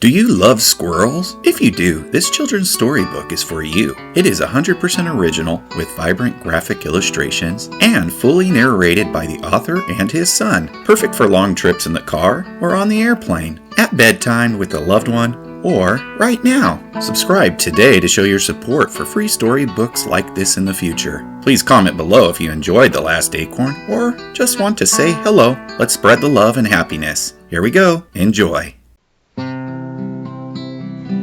Do you love squirrels? If you do, this children's storybook is for you. It is 100% original with vibrant graphic illustrations and fully narrated by the author and his son. Perfect for long trips in the car or on the airplane, at bedtime with a loved one, or right now. Subscribe today to show your support for free storybooks like this in the future. Please comment below if you enjoyed The Last Acorn or just want to say hello. Let's spread the love and happiness. Here we go. Enjoy.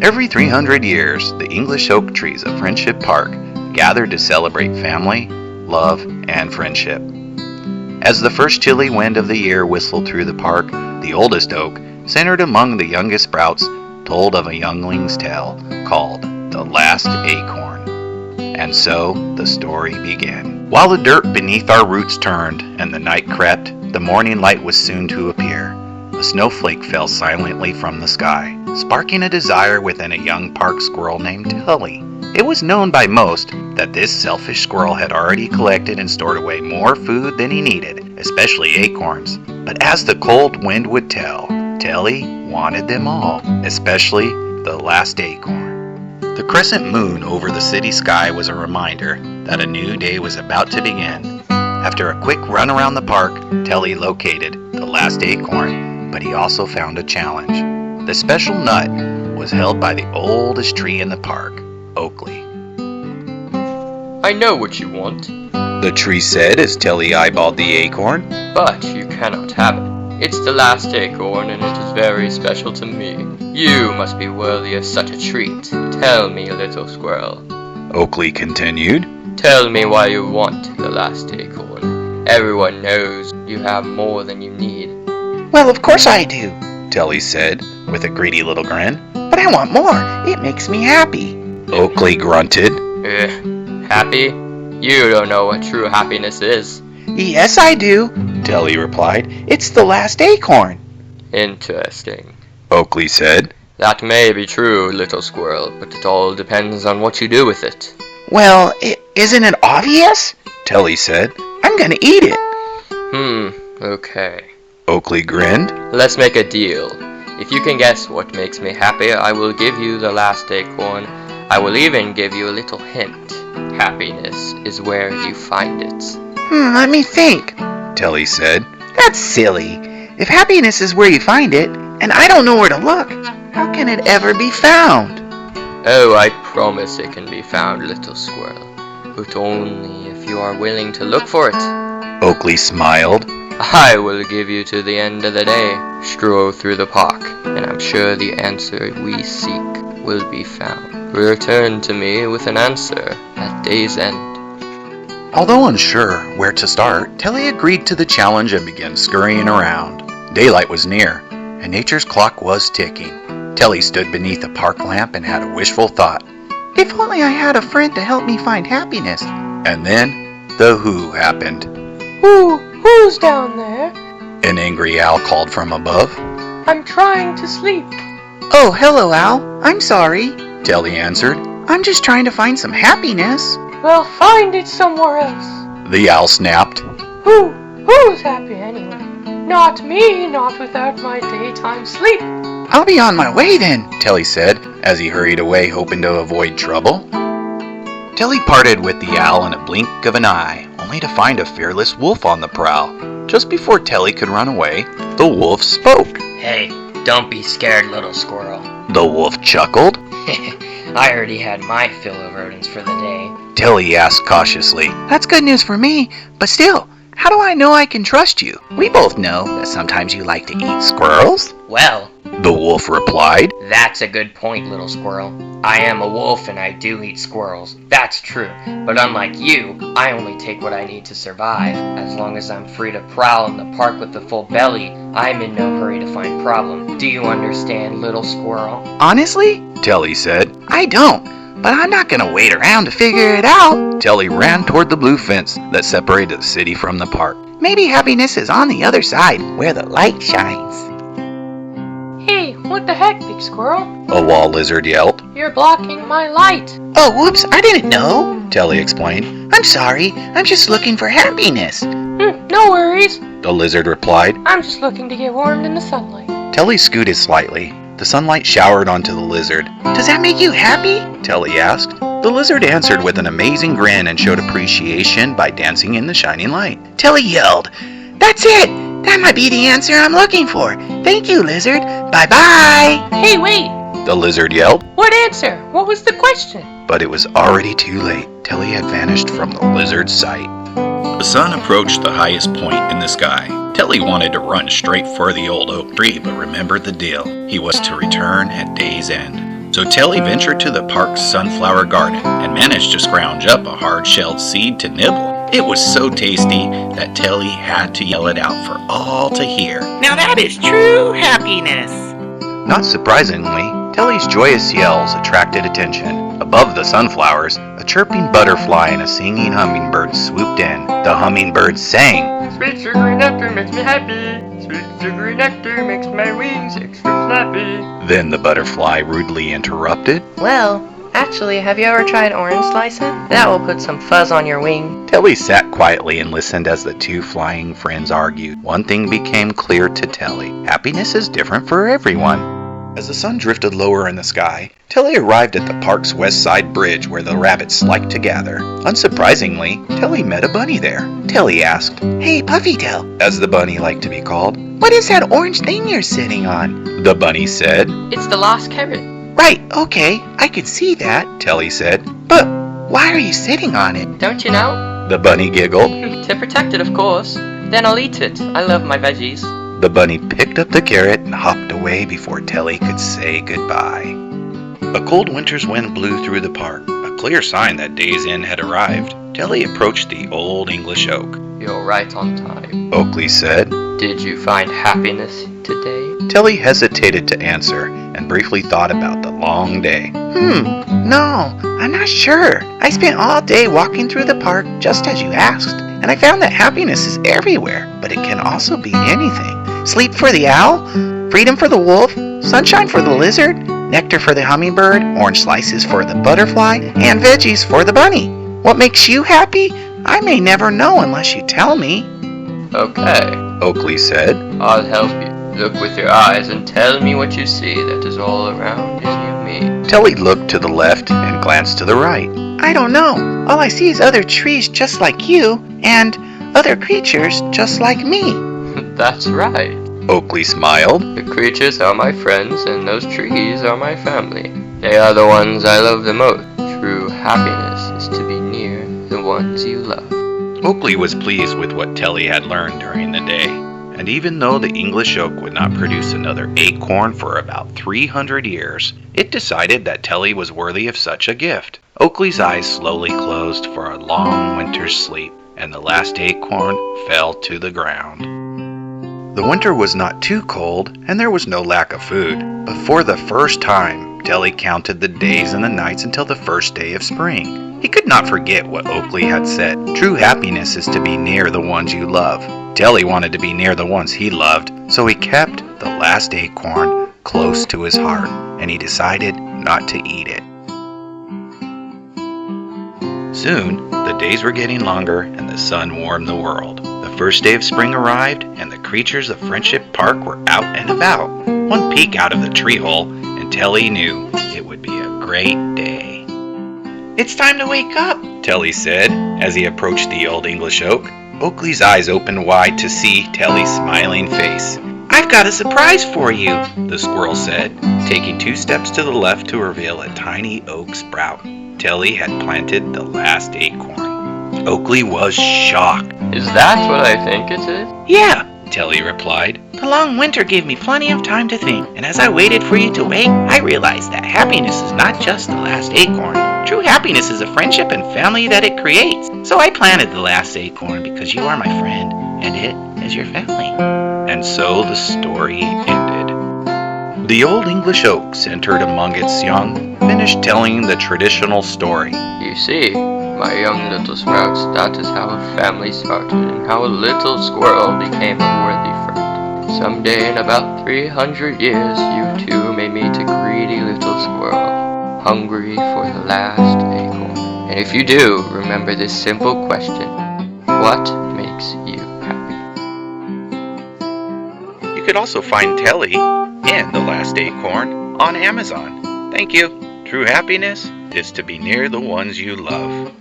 Every 300 years, the English oak trees of Friendship Park gather to celebrate family, love, and friendship. As the first chilly wind of the year whistled through the park, the oldest oak, centered among the youngest sprouts, told of a youngling's tale called The Last Acorn. And so the story began. While the dirt beneath our roots turned and the night crept, the morning light was soon to appear. A snowflake fell silently from the sky, sparking a desire within a young park squirrel named Tully. It was known by most that this selfish squirrel had already collected and stored away more food than he needed, especially acorns. But as the cold wind would tell, Tully wanted them all, especially the last acorn. The crescent moon over the city sky was a reminder that a new day was about to begin. After a quick run around the park, Tully located the last acorn, but he also found a challenge. The special nut was held by the oldest tree in the park, Oakley. I know what you want, the tree said as Tully eyeballed the acorn. but you cannot have it. It's the last acorn and it is very special to me. You must be worthy of such a treat. Tell me, little squirrel. Oakley continued. Tell me why you want the last acorn. Everyone knows you have more than you need. Well, of course I do, Tully said with a greedy little grin. but I want more. It makes me happy. Oakley grunted. Happy? You don't know what true happiness is. Yes, I do, Tully replied. it's the last acorn. Interesting. Oakley said. That may be true, little squirrel, but it all depends on what you do with it. Well, isn't it obvious? Tully said. I'm gonna eat it. Okay. Oakley grinned. Let's make a deal. If you can guess what makes me happy, I will give you the last acorn. I will even give you a little hint. Happiness is where you find it. Let me think. Tully said. That's silly. If happiness is where you find it, and I don't know where to look, how can it ever be found? Oh, I promise it can be found, little squirrel. But only if you are willing to look for it. Oakley smiled. I will give you to the end of the day. Stroll through the park, and I'm sure the answer we seek will be found. Return to me with an answer at day's end. Although unsure where to start, Tully agreed to the challenge and began scurrying around. Daylight was near, and nature's clock was ticking. Tully stood beneath a park lamp and had a wishful thought. If only I had a friend to help me find happiness. And then, the who happened. Who's down there? An angry owl called from above. I'm trying to sleep. Oh, hello, Al. I'm sorry. Tully answered. I'm just trying to find some happiness. Well, find it somewhere else. The owl snapped. Who's happy anyway? Not me, not without my daytime sleep. I'll be on my way then. Tully said as he hurried away, hoping to avoid trouble. Tully parted with the owl in a blink of an eye, only to find a fearless wolf on the prowl. Just before Tully could run away, the wolf spoke. Hey, don't be scared, little squirrel. The wolf chuckled. I already had my fill of rodents for the day. Tully asked cautiously. That's good news for me, but still, how do I know I can trust you? We both know that sometimes you like to eat squirrels. Well, The wolf replied. that's a good point, little squirrel. I am a wolf and I do eat squirrels. That's true. But unlike you, I only take what I need to survive. As long as I'm free to prowl in the park with a full belly, I'm in no hurry to find problem. Do you understand, little squirrel? Honestly, Tully said. I don't, but I'm not gonna wait around to figure it out. Tully ran toward the blue fence that separated the city from the park. Maybe happiness is on the other side, where the light shines. Hey, what the heck, big squirrel? A wall lizard yelped. You're blocking my light. Oh, whoops, I didn't know. Tully explained. I'm sorry, I'm just looking for happiness. No worries. The lizard replied. I'm just looking to get warmed in the sunlight. Tully scooted slightly. The The sunlight showered onto the lizard. Does that make you happy? Telly asked. The lizard answered with an amazing grin and showed appreciation by dancing in the shining light. Telly yelled, "That's it! That might be the answer I'm looking for. Thank you, lizard. Bye-bye." Hey, wait! The lizard yelled, What answer? What was the question? but it was already too late. Telly had vanished from the lizard's sight. The sun approached the highest point in the sky. Telly wanted to run straight for the old oak tree, but remembered the deal. He was to return at day's end. So Telly ventured to the park's sunflower garden and managed to scrounge up a hard-shelled seed to nibble. It was so tasty that Telly had to yell it out for all to hear. Now that is true happiness. Not surprisingly, Telly's joyous yells attracted attention. Above the sunflowers, a chirping butterfly and a singing hummingbird swooped in. The hummingbird sang, Sweet sugary nectar makes me happy. Sweet sugary nectar makes my wings extra flappy. Then the butterfly rudely interrupted. Well, actually, have you ever tried orange slicing? That will put some fuzz on your wing. Telly sat quietly and listened as the two flying friends argued. One thing became clear to Telly. Happiness is different for everyone. As the sun drifted lower in the sky, Telly arrived at the park's west side bridge where the rabbits liked to gather. Unsurprisingly, Telly met a bunny there. Telly asked, Hey, Puffytail, as the bunny liked to be called. what is that orange thing you're sitting on? The bunny said. It's the lost carrot. Right, okay, I can see that. Telly said. But why are you sitting on it? Don't you know? The bunny giggled. To protect it, of course. Then I'll eat it. I love my veggies. The bunny picked up the carrot and hopped away before Telly could say goodbye. A cold winter's wind blew through the park, a clear sign that day's end had arrived. Telly approached the old English oak. You're right on time. Oakley said. Did you find happiness today? Telly hesitated to answer and briefly thought about the long day. No, I'm not sure. I spent all day walking through the park just as you asked, and I found that happiness is everywhere, but it can also be anything. Sleep for the owl, freedom for the wolf, sunshine for the lizard, nectar for the hummingbird, orange slices for the butterfly, and veggies for the bunny. What makes you happy? I may never know unless you tell me. Okay, Oakley said. I'll help you. Look with your eyes and tell me what you see that is all around is you, me. Telly looked to the left and glanced to the right. I don't know. All I see is other trees just like you, and other creatures just like me. That's right. Oakley smiled. The creatures are my friends and those trees are my family. They are the ones I love the most. True happiness is to be near the ones you love. Oakley was pleased with what Telly had learned during the day, and even though the English oak would not produce another acorn for about 300 years, it decided that Telly was worthy of such a gift. Oakley's eyes slowly closed for a long winter's sleep, and the last acorn fell to the ground. The winter was not too cold, and there was no lack of food, but for the first time, Telly counted the days and the nights until the first day of spring. He could not forget what Oakley had said. True happiness is to be near the ones you love. Telly wanted to be near the ones he loved, so he kept the last acorn close to his heart, and he decided not to eat it. Soon, the days were getting longer and the sun warmed the world. The first day of spring arrived, and the creatures of Friendship Park were out and about. One peek out of the tree hole, and Telly knew it would be a great day. It's time to wake up, Telly said as he approached the old English oak. Oakley's eyes opened wide to see Telly's smiling face. I've got a surprise for you, The squirrel said, taking 2 steps to the left to reveal a tiny oak sprout. Telly had planted the last acorn. Oakley was shocked. Is that what I think it is? Yeah, Telly replied. the long winter gave me plenty of time to think, and as I waited for you to wake, I realized that happiness is not just the last acorn. True happiness is a friendship and family that it creates. So I planted the last acorn because you are my friend, and it is your family. And so the story ended. The old English oak, centered among its young, finished telling the traditional story. You see, my young little sprouts, that is how a family started and how a little squirrel became a worthy friend. Someday in about 300 years, you too may meet a greedy little squirrel, hungry for the last acorn. And if you do, remember this simple question: what makes you happy? You could also find Telly and The Last Acorn on Amazon. Thank you. True happiness is to be near the ones you love.